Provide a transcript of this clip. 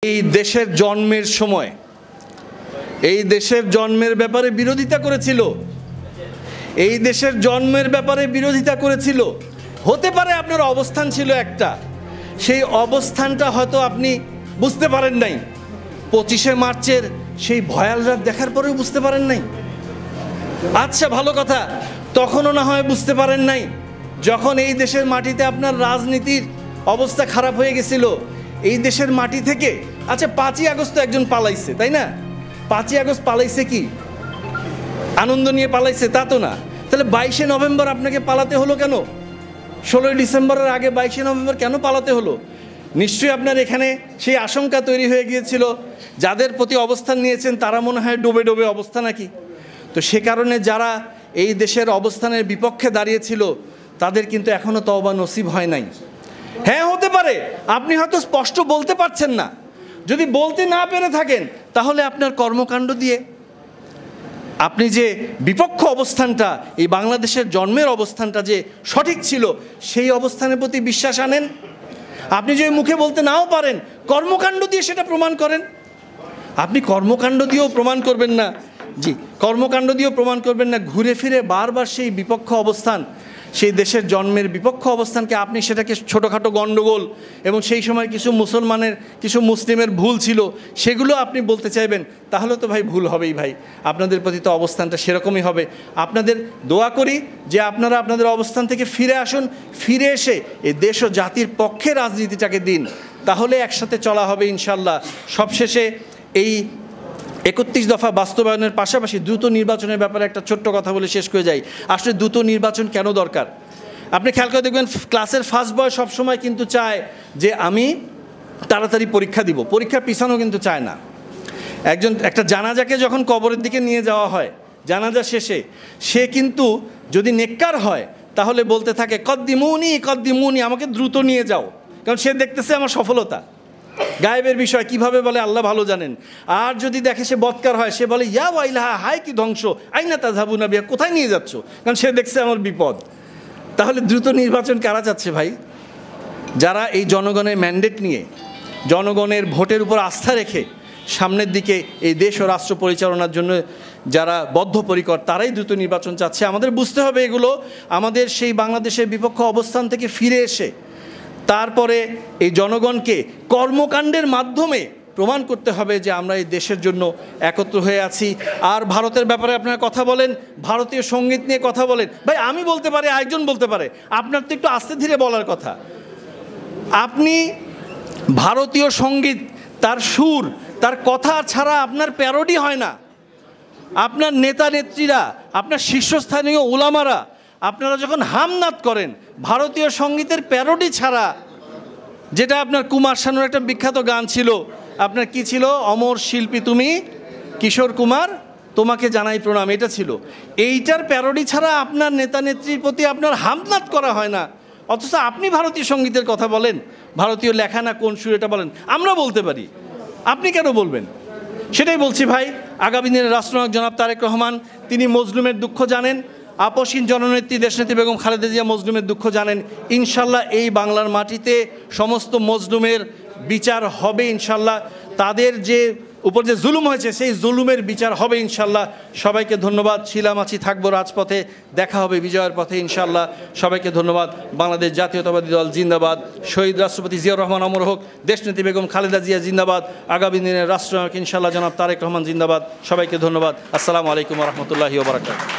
এই দেশের জন্মের সময় এই দেশের জন্মের ব্যাপারে বিরোধিতা করেছিল, এই দেশের জন্মের ব্যাপারে বিরোধিতা করেছিল। হতে পারে আপনার অবস্থান ছিল একটা, সেই অবস্থানটা হয়তো আপনি বুঝতে পারেন নাই। 25শে মার্চের সেই ভয়াল রাত দেখার পরেও বুঝতে পারেন নাই। আচ্ছা, ভালো কথা, তখনও না হয় বুঝতে পারেন নাই যখন এই দেশের মাটিতে আপনার রাজনীতির অবস্থা খারাপ হয়ে গেছিল। এই দেশের মাটি থেকে আচ্ছা 5ই আগস্ট তো একজন পালাইছে, তাই না? 5ই আগস্ট পালাইছে কি আনন্দ নিয়ে পালাইছে? তা তো না। তাহলে 22শে নভেম্বর আপনাকে পালাতে হলো কেন? 16ই ডিসেম্বরের আগে 22শে নভেম্বর কেন পালাতে হলো? নিশ্চয়ই আপনার এখানে সেই আশঙ্কা তৈরি হয়ে গিয়েছিল, যাদের প্রতি অবস্থান নিয়েছেন তারা মনে হয় ডোবে ডোবে অবস্থা নাকি। তো সে কারণে যারা এই দেশের অবস্থানের বিপক্ষে দাঁড়িয়েছিল তাদের কিন্তু এখনও তওবা নসিব হয় নাই। হ্যাঁ, হতে পারে আপনি হয়তো স্পষ্ট বলতে পারছেন না। যদি বলতে না পেরে থাকেন তাহলে আপনার কর্মকাণ্ড দিয়ে আপনি যে বিপক্ষ অবস্থানটা, এই বাংলাদেশের জন্মের অবস্থানটা যে সঠিক ছিল সেই অবস্থানের প্রতি বিশ্বাস আনেন। আপনি যদি মুখে বলতে নাও পারেন, কর্মকাণ্ড দিয়ে সেটা প্রমাণ করেন। আপনি কর্মকাণ্ড দিয়েও প্রমাণ করবেন না, কর্মকাণ্ড দিয়েও প্রমাণ করবেন না, ঘুরে ফিরে বারবার সেই বিপক্ষ অবস্থান, সেই দেশের জন্মের বিপক্ষ অবস্থানকে আপনি সেটাকে ছোটোখাটো গণ্ডগোল এবং সেই সময় কিছু মুসলিমের ভুল ছিল সেগুলো আপনি বলতে চাইবেন, তাহলে তো ভাই ভুল হবেই। ভাই আপনাদের প্রতি তো অবস্থানটা সেরকমই হবে। আপনাদের দোয়া করি যে আপনারা আপনাদের অবস্থান থেকে ফিরে আসুন, ফিরে এসে এই দেশ ও জাতির পক্ষে রাজনীতিটাকে দিন, তাহলে একসাথে চলা হবে ইনশাল্লাহ। সবশেষে এই 31 দফা বাস্তবায়নের পাশাপাশি দ্রুত নির্বাচনের ব্যাপারে একটা ছোট্ট কথা বলে শেষ করে যাই। আসলে দ্রুত নির্বাচন কেন দরকার? আপনি খেয়াল করে দেখবেন, ক্লাসের ফার্স্ট বয় সবসময় কিন্তু চায় যে আমি তাড়াতাড়ি পরীক্ষা দিব, পরীক্ষা পিছানো কিন্তু চায় না। একটা জানাজাকে যখন কবরের দিকে নিয়ে যাওয়া হয়, জানাজা শেষে সে কিন্তু যদি নেককার হয় তাহলে বলতে থাকে কদ্দিমুনি কদ্দিমুনি, আমাকে দ্রুত নিয়ে যাও, কারণ সে দেখতেছে আমার সফলতা। গায়েবের বিষয় কিভাবে বলে আল্লাহ ভালো জানেন। আর যদি দেখে সে বদকার হয়, সে বলে ইয়া ওয়াইলাহা, হায় কি ধ্বংস, আইনা তাযহাবুনা বিহা, কোথায় নিয়ে যাচ্ছ, কারণ সে দেখছে আমার বিপদ। তাহলে দ্রুত নির্বাচন কারা চাচ্ছে ভাই? যারা এই জনগণের ম্যান্ডেট নিয়ে, জনগণের ভোটের উপর আস্থা রেখে সামনের দিকে এই দেশ ও রাষ্ট্র পরিচালনার জন্য যারা বদ্ধপরিকর, তারাই দ্রুত নির্বাচন চাচ্ছে। আমাদের বুঝতে হবে এগুলো আমাদের সেই বাংলাদেশের বিপক্ষ অবস্থান থেকে ফিরে এসে তারপরে এই জনগণকে কর্মকাণ্ডের মাধ্যমে প্রমাণ করতে হবে যে আমরা এই দেশের জন্য একত্র হয়ে আছি। আর ভারতের ব্যাপারে আপনারা কথা বলেন, ভারতীয় সঙ্গীত নিয়ে কথা বলেন, ভাই আমি বলতে পারি, আরেকজন বলতে পারে, আপনার তো একটু আস্তে ধীরে বলার কথা। আপনি ভারতীয় সঙ্গীত, তার সুর, তার কথা ছাড়া আপনার প্যারোডি হয় না। আপনার নেতা নেত্রীরা, আপনার শীর্ষস্থানীয় উলামারা আপনারা যখন হামনাদ করেন, ভারতীয় সঙ্গীতের প্যারোডি ছাড়া, যেটা আপনার কুমার শানুর একটা বিখ্যাত গান ছিল, আপনার কি ছিল, অমর শিল্পী তুমি কিশোর কুমার তোমাকে জানাই প্রণাম, এটা ছিল। এইটার প্যারোডি ছাড়া আপনার নেতা নেত্রীর প্রতি আপনার হামনাদ করা হয় না। অথচ আপনি ভারতীয় সঙ্গীতের কথা বলেন, ভারতীয় লেখা না কোন সুর এটা বলেন, আমরা বলতে পারি, আপনি কেন বলবেন? সেটাই বলছি ভাই। আগামী দিনের রাষ্ট্রনায়ক জনাব তারেক রহমান, তিনি মজলুমের দুঃখ জানেন, আপসহীন জননেত্রী দেশনেত্রী বেগম খালেদা জিয়া মজলুমের দুঃখ জানেন। ইনশাল্লাহ এই বাংলার মাটিতে সমস্ত মজলুমের বিচার হবে ইনশাল্লাহ। তাদের যে উপর যে জুলুম হয়েছে সেই জুলুমের বিচার হবে ইনশাল্লাহ। সবাইকে ধন্যবাদ। শিলামাছি থাকবো রাজপথে, দেখা হবে বিজয়ের পথে ইনশাল্লাহ। সবাইকে ধন্যবাদ। বাংলাদেশ জাতীয়তাবাদী দল জিন্দাবাদ। শহীদ রাষ্ট্রপতি জিয়াউর রহমান অমর হোক। দেশনেত্রী বেগম খালেদা জিয়া জিন্দাবাদ। আগামী দিনের রাষ্ট্রনায়ক ইনশাল্লাহ জনাব তারেক রহমান জিন্দাবাদ। সবাইকে ধন্যবাদ। আসসালামু আলাইকুম ওয়া রাহমাতুল্লাহি ওয়া বারাকাতুহু।